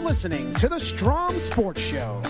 listening to the Strom Sports Show.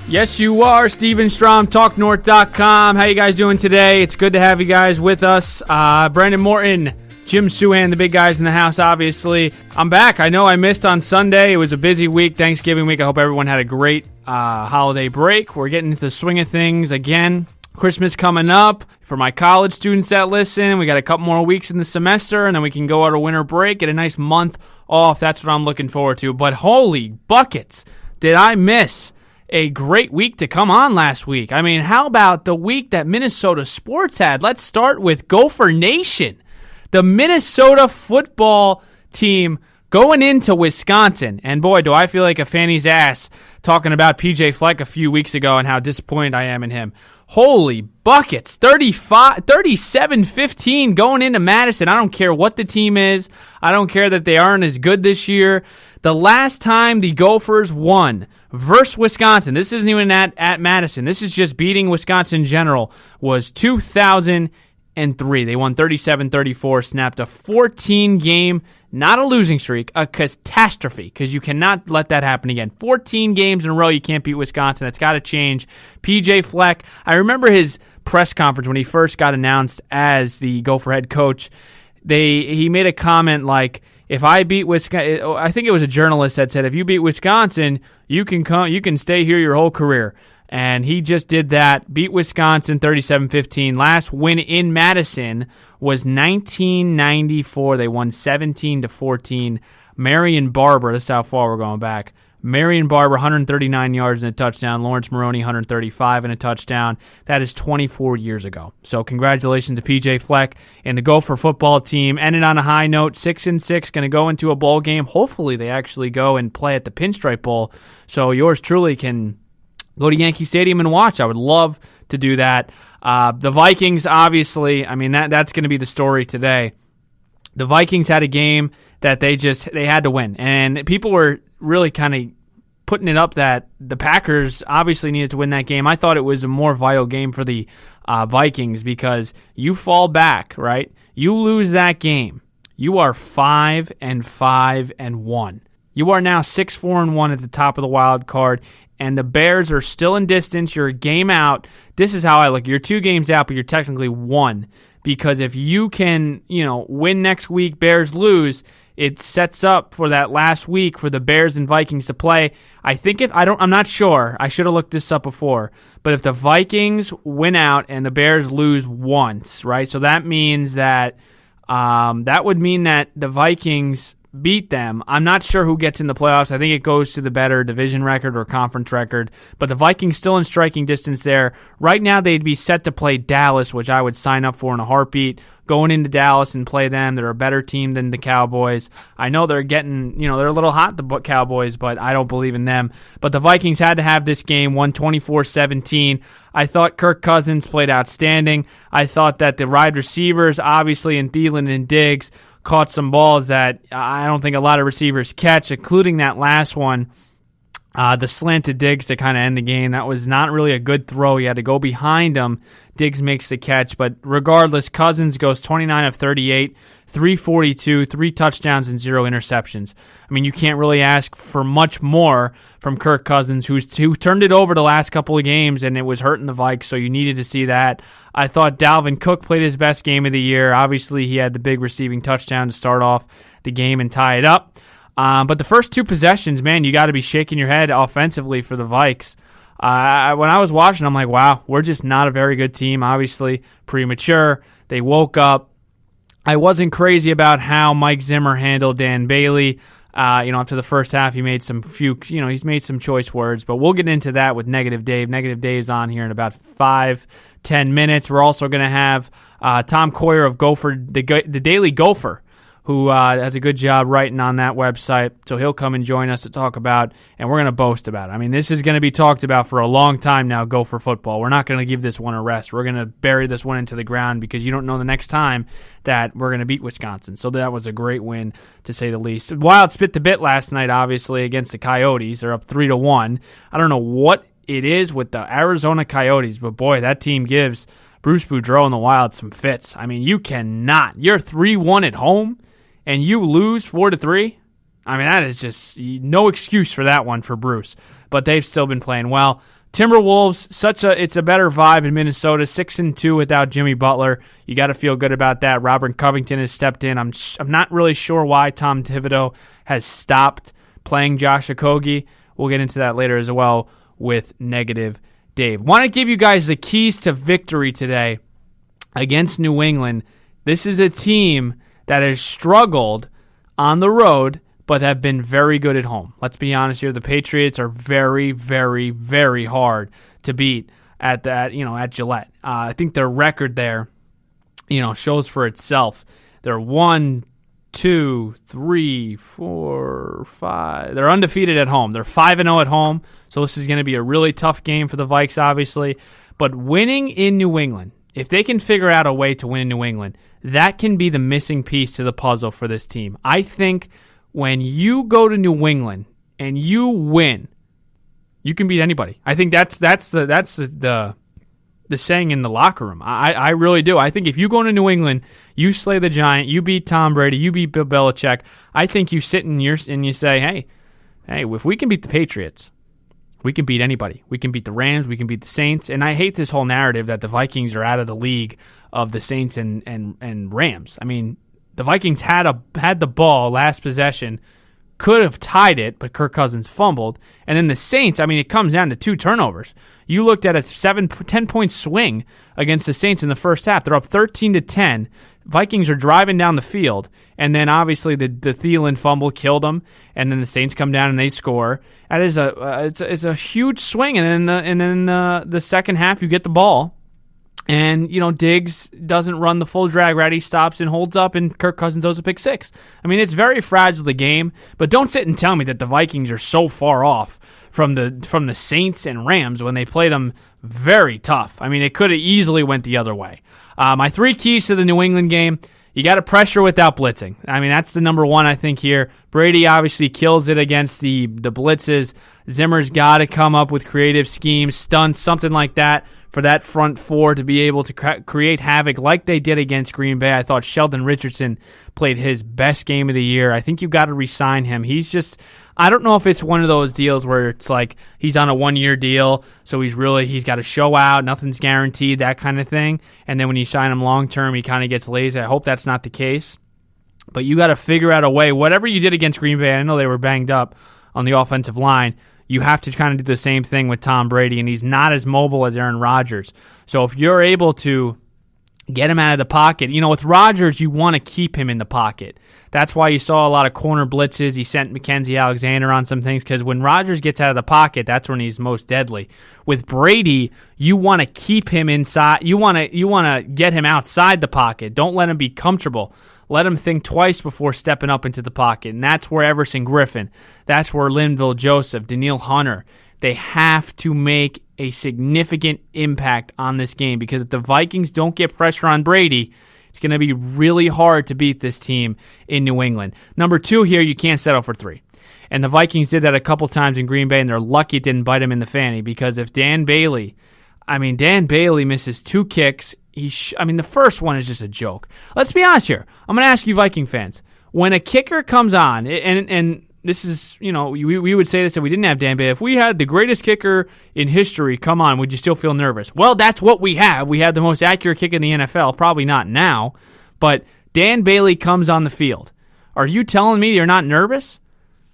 Yes, you are. Steven Strom, talknorth.com. How you guys doing today? It's good to have you guys with us. Brandon Morton, Jim Suhan, the big guys in the house, obviously. I'm back. I know I missed on Sunday. It was a busy week, Thanksgiving week. I hope everyone had a great holiday break. We're getting into the swing of things again. Christmas coming up. For my college students that listen, we got a couple more weeks in the semester, and then we can go out a winter break, get a nice month off. That's what I'm looking forward to. But holy buckets, did I miss a great week to come on last week. I mean, how about the week that Minnesota sports had? Let's start with Gopher Nation. The Minnesota football team going into Wisconsin. And boy, do I feel like a fanny's ass talking about PJ Fleck a few weeks ago and how disappointed I am in him. Holy buckets, 37-15 going into Madison. I don't care what the team is. I don't care that they aren't as good this year. The last time the Gophers won versus Wisconsin, this isn't even at Madison, this is just beating Wisconsin in general, was 2003. They won 37-34, snapped a 14-game, not a losing streak, a catastrophe, because you cannot let that happen again. 14 games in a row, you can't beat Wisconsin. That's got to change. PJ Fleck, I remember his press conference when he first got announced as the Gopher head coach. He made a comment like, if I beat Wisconsin, I think it was a journalist that said, if you beat Wisconsin, you can stay here your whole career. And he just did that, beat Wisconsin 37-15. Last win in Madison was 1994. They won 17-14. Marion Barber, this is how far we're going back. Marion Barber, 139 yards and a touchdown. Lawrence Maroney, 135 and a touchdown. That is 24 years ago. So congratulations to PJ Fleck and the Gopher football team. Ended on a high note, 6-6, going to go into a bowl game. Hopefully they actually go and play at the Pinstripe Bowl, so yours truly can go to Yankee Stadium and watch. I would love to do that. The Vikings, obviously, I mean, that's going to be the story today. The Vikings had a game that they had to win. And people were really kind of putting it up that the Packers obviously needed to win that game. I thought it was a more vital game for the Vikings because you fall back, right? You lose that game. You are 5-5-1. You are now 6-4-1 at the top of the wild card. And the Bears are still in distance. You're a game out. This is how I look. You're 2 games out, but you're technically 1. Because if you can, win next week, Bears lose, it sets up for that last week for the Bears and Vikings to play. I'm not sure. I should have looked this up before. But if the Vikings win out and the Bears lose once, right? So that means that that would mean that the Vikings beat them. I'm not sure who gets in the playoffs. I think it goes to the better division record or conference record, but the Vikings still in striking distance there. Right now they'd be set to play Dallas, which I would sign up for in a heartbeat. Going into Dallas and play them. They're a better team than the Cowboys. I know they're getting, they're a little hot, the Cowboys, but I don't believe in them. But the Vikings had to have this game, won 24-17. I thought Kirk Cousins played outstanding. I thought that the wide receivers, obviously in Thielen and Diggs, caught some balls that I don't think a lot of receivers catch, including that last one, the slanted Diggs to kind of end the game. That was not really a good throw. He had to go behind him. Diggs makes the catch. But regardless, Cousins goes 29 of 38, 342, 3 touchdowns, and 0 interceptions. I mean, you can't really ask for much more from Kirk Cousins, who turned it over the last couple of games, and it was hurting the Vikes, so you needed to see that. I thought Dalvin Cook played his best game of the year. Obviously, he had the big receiving touchdown to start off the game and tie it up. But the first 2 possessions, man, you got to be shaking your head offensively for the Vikes. When I was watching, I'm like, wow, we're just not a very good team. Obviously, premature. They woke up. I wasn't crazy about how Mike Zimmer handled Dan Bailey. After the first half, he made he's made some choice words, but we'll get into that with Negative Dave. Negative Dave's on here in about 5-10 minutes. We're also going to have Tom Coyer of Gopher, the Daily Gopher, who has a good job writing on that website. So he'll come and join us to talk about, and we're going to boast about it. I mean, this is going to be talked about for a long time now, Gopher football. We're not going to give this one a rest. We're going to bury this one into the ground because you don't know the next time that we're going to beat Wisconsin. So that was a great win, to say the least. Wild spit the bit last night, obviously, against the Coyotes. They're up 3-1. I don't know what it is with the Arizona Coyotes, but boy, that team gives Bruce Boudreau and the Wild some fits. I mean, you cannot. You're 3-1 at home, and you lose 4-3? I mean, that is just no excuse for that one for Bruce. But they've still been playing well. Timberwolves, it's a better vibe in Minnesota. 6-2 without Jimmy Butler. You got to feel good about that. Robert Covington has stepped in. I'm not really sure why Tom Thibodeau has stopped playing Josh Okogie. We'll get into that later as well with Negative Dave. Want to give you guys the keys to victory today against New England. This is a team that has struggled on the road, but have been very good at home. Let's be honest here. The Patriots are very, very, very hard to beat at Gillette. I think their record there, shows for itself. They're 1, 2, 3, 4, 5. They're undefeated at home. They're 5-0 at home, so this is going to be a really tough game for the Vikes, obviously. But winning in New England, if they can figure out a way to win in New England, that can be the missing piece to the puzzle for this team. I think when you go to New England and you win, you can beat anybody. I think that's the saying in the locker room. I really do. I think if you go into New England, you slay the giant, you beat Tom Brady, you beat Bill Belichick. I think you sit and you say, hey, if we can beat the Patriots, we can beat anybody. We can beat the Rams, we can beat the Saints. And I hate this whole narrative that the Vikings are out of the league of the Saints and Rams. I mean, the Vikings had the ball last possession, could have tied it, but Kirk Cousins fumbled. And then the Saints, I mean, it comes down to 2 turnovers. You looked at a 10-point swing against the Saints in the first half. They're up 13-10. Vikings are driving down the field, and then obviously the Thielen fumble killed them, and then the Saints come down and they score. That is it's a huge swing, and then the second half you get the ball. And, Diggs doesn't run the full drag route. He stops and holds up, and Kirk Cousins throws a pick 6. I mean, it's very fragile, the game, but don't sit and tell me that the Vikings are so far off from the Saints and Rams when they played them very tough. I mean, it could have easily went the other way. My 3 keys to the New England game: you got to pressure without blitzing. I mean, that's the number one, I think, here. Brady obviously kills it against the blitzes. Zimmer's got to come up with creative schemes, stunts, something like that, for that front four to be able to create havoc like they did against Green Bay. I thought Sheldon Richardson played his best game of the year. I think you've got to re-sign him. I don't know if it's one of those deals where it's like he's on a 1-year deal, so he's got to show out, nothing's guaranteed, that kind of thing. And then when you sign him long-term, he kind of gets lazy. I hope that's not the case. But you got to figure out a way. Whatever you did against Green Bay, I know they were banged up on the offensive line, you have to kind of do the same thing with Tom Brady, and he's not as mobile as Aaron Rodgers. So if you're able to get him out of the pocket, with Rodgers, you want to keep him in the pocket. That's why you saw a lot of corner blitzes. He sent Mackenzie Alexander on some things, because when Rodgers gets out of the pocket, that's when he's most deadly. With Brady, you want to keep him inside. You want to get him outside the pocket. Don't let him be comfortable. Let him think twice before stepping up into the pocket. And that's where Everson Griffin, that's where Linville Joseph, Daniil Hunter, they have to make a significant impact on this game, because if the Vikings don't get pressure on Brady, it's going to be really hard to beat this team in New England. Number 2 here, you can't settle for 3. And the Vikings did that a couple times in Green Bay, and they're lucky it didn't bite him in the fanny, because if Dan Bailey misses 2 kicks, the first one is just a joke. Let's be honest here. I'm going to ask you Viking fans. When a kicker comes on, and this is, we would say this if we didn't have Dan Bailey. If we had the greatest kicker in history come on, would you still feel nervous? Well, that's what we have. We have the most accurate kick in the NFL. Probably not now, but Dan Bailey comes on the field. Are you telling me you're not nervous?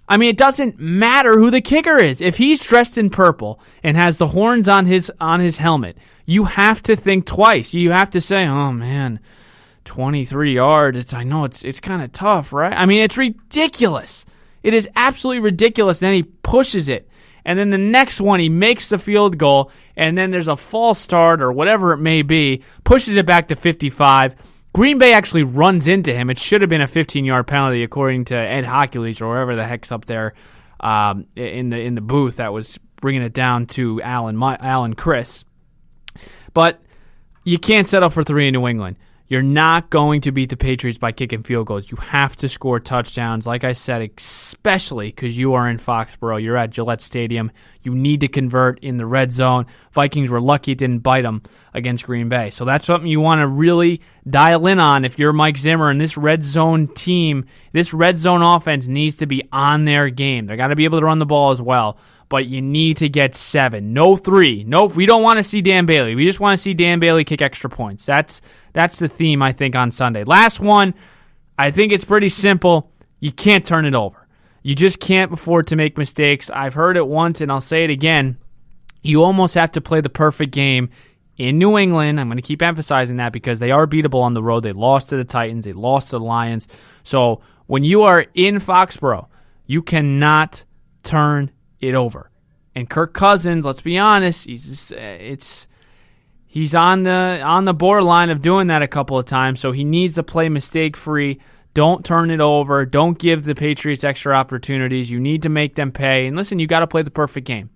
I mean, it doesn't matter who the kicker is. If he's dressed in purple and has the horns on his helmet, you have to think twice. You have to say, oh, man, 23 yards. I know it's kind of tough, right? I mean, it's ridiculous. It is absolutely ridiculous. And then he pushes it. And then the next one, he makes the field goal, and then there's a false start or whatever it may be, pushes it back to 55. Green Bay actually runs into him. It should have been a 15-yard penalty, according to Ed Hockley's or whoever the heck's up there in the booth that was bringing it down to Alan Chris. But you can't settle for 3 in New England. You're not going to beat the Patriots by kicking field goals. You have to score touchdowns. Like I said, especially because you are in Foxborough. You're at Gillette Stadium. You need to convert in the red zone. Vikings were lucky it didn't bite them against Green Bay. So that's something you want to really dial in on if you're Mike Zimmer. And this red zone team, this red zone offense needs to be on their game. They got to be able to run the ball as well. But you need to get 7. No 3. No, we don't want to see Dan Bailey. We just want to see Dan Bailey kick extra points. That's the theme, I think, on Sunday. Last one, I think it's pretty simple. You can't turn it over. You just can't afford to make mistakes. I've heard it once, and I'll say it again. You almost have to play the perfect game in New England. I'm going to keep emphasizing that because they are beatable on the road. They lost to the Titans. They lost to the Lions. So when you are in Foxborough, you cannot turn it over. And Kirk Cousins, let's be honest, he's on the borderline of doing that a couple of times, so he needs to play mistake-free. Don't turn it over. Don't give the Patriots extra opportunities. You need to make them pay. And listen, you got to play the perfect game.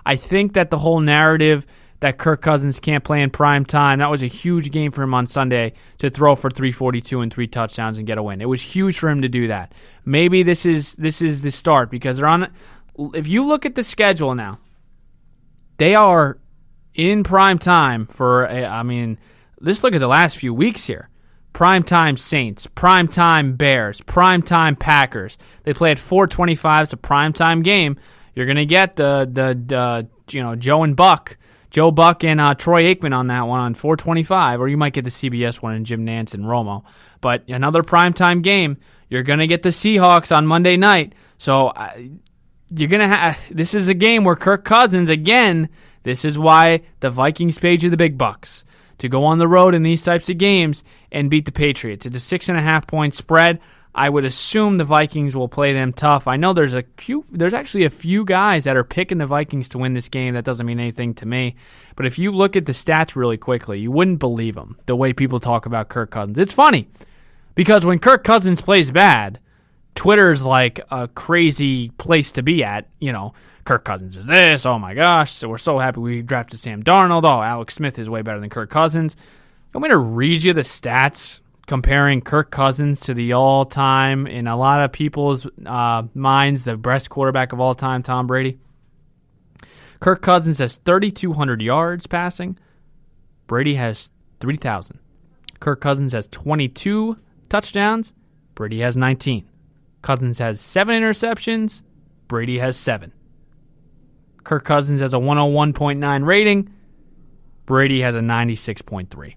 I think that the whole narrative that Kirk Cousins can't play in prime time, that was a huge game for him on Sunday to throw for 342 and 3 touchdowns and get a win. It was huge for him to do that. Maybe this is the start because they're on. If you look at the schedule now, they are in prime time for, let's look at the last few weeks here. Prime time Saints, prime time Bears, prime time Packers. They play at 4:25. It's a prime time game. You're going to get the Joe Buck and Troy Aikman on that one on 4:25, or you might get the CBS one and Jim Nantz and Romo. But another prime time game. You're going to get the Seahawks on Monday night. So you're going to have, this is a game where Kirk Cousins, again, this is why the Vikings pay you the big bucks, to go on the road in these types of games and beat the Patriots. It's a 6.5-point spread. I would assume the Vikings will play them tough. I know there's actually a few guys that are picking the Vikings to win this game. That doesn't mean anything to me. But if you look at the stats really quickly, you wouldn't believe them, the way people talk about Kirk Cousins. It's funny, because when Kirk Cousins plays bad, Twitter's like a crazy place to be at. You know, Kirk Cousins is this. Oh, my gosh. So we're so happy we drafted Sam Darnold. Oh, Alex Smith is way better than Kirk Cousins. I'm going to read you the stats comparing Kirk Cousins to the all-time, in a lot of people's minds, the best quarterback of all time, Tom Brady. Kirk Cousins has 3,200 yards passing. Brady has 3,000. Kirk Cousins has 22 touchdowns. Brady has 19. Cousins has 7 interceptions. Brady has 7. Kirk Cousins has a 101.9 rating. Brady has a 96.3.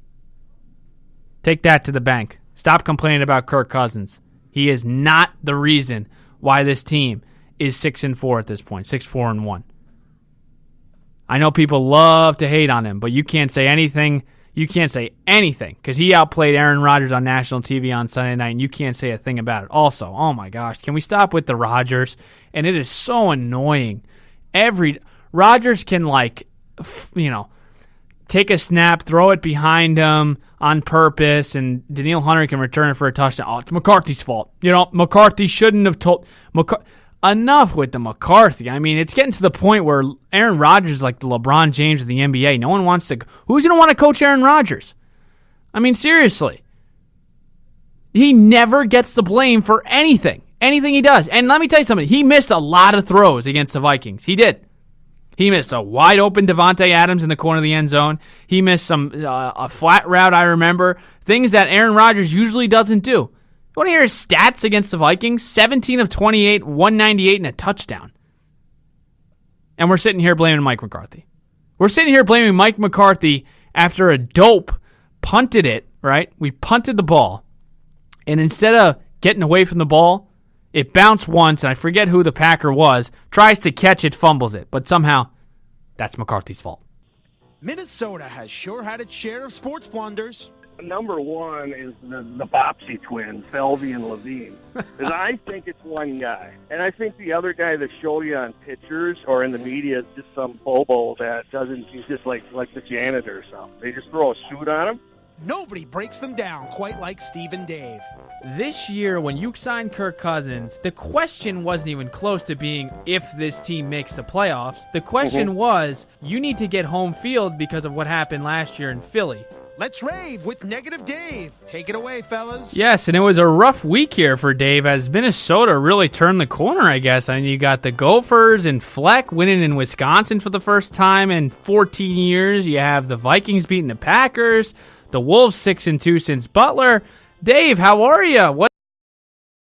Take that to the bank. Stop complaining about Kirk Cousins. He is not the reason why this team is 6-4 at this point, 6-4-1. I know people love to hate on him, but you can't say anything. You can't say anything because he outplayed Aaron Rodgers on national TV on Sunday night, and you can't say a thing about it. Also, oh my gosh, can we stop with the Rodgers? And it is so annoying. Rodgers can, take a snap, throw it behind him on purpose, and Daniil Hunter can return it for a touchdown. Oh, it's McCarthy's fault. McCarthy shouldn't have told. Enough with the McCarthy. I mean, it's getting to the point where Aaron Rodgers is like the LeBron James of the NBA. No one wants to. Who's going to want to coach Aaron Rodgers? I mean, seriously. He never gets the blame for anything he does. And let me tell you something. He missed a lot of throws against the Vikings. He did. He missed a wide-open Devontae Adams in the corner of the end zone. He missed a flat route, I remember. Things that Aaron Rodgers usually doesn't do. You want to hear his stats against the Vikings? 17 of 28, 198, and a touchdown. And we're sitting here blaming Mike McCarthy. We're sitting here blaming Mike McCarthy after a dope punted it, right? We punted the ball. And instead of getting away from the ball, it bounced once, and I forget who the Packer was, tries to catch it, fumbles it. But somehow, that's McCarthy's fault. Minnesota has sure had its share of sports blunders. Number one is the Bopsy twins, Belvy and Levine. Because I think it's one guy. And I think the other guy that show you on pictures or in the media is just some bobo that doesn't, he's just like the janitor or something. They just throw a suit on him. Nobody breaks them down quite like Steve and Dave. This year, when you signed Kirk Cousins, the question wasn't even close to being if this team makes the playoffs. The question was, you need to get home field because of what happened last year in Philly. Let's rave with Negative Dave. Take it away, fellas. Yes, and it was a rough week here for Dave as Minnesota really turned the corner, I guess. I mean, you got the Gophers and Fleck winning in Wisconsin for the first time in 14 years. You have the Vikings beating the Packers. The Wolves 6-2 since Butler. Dave, how are you? What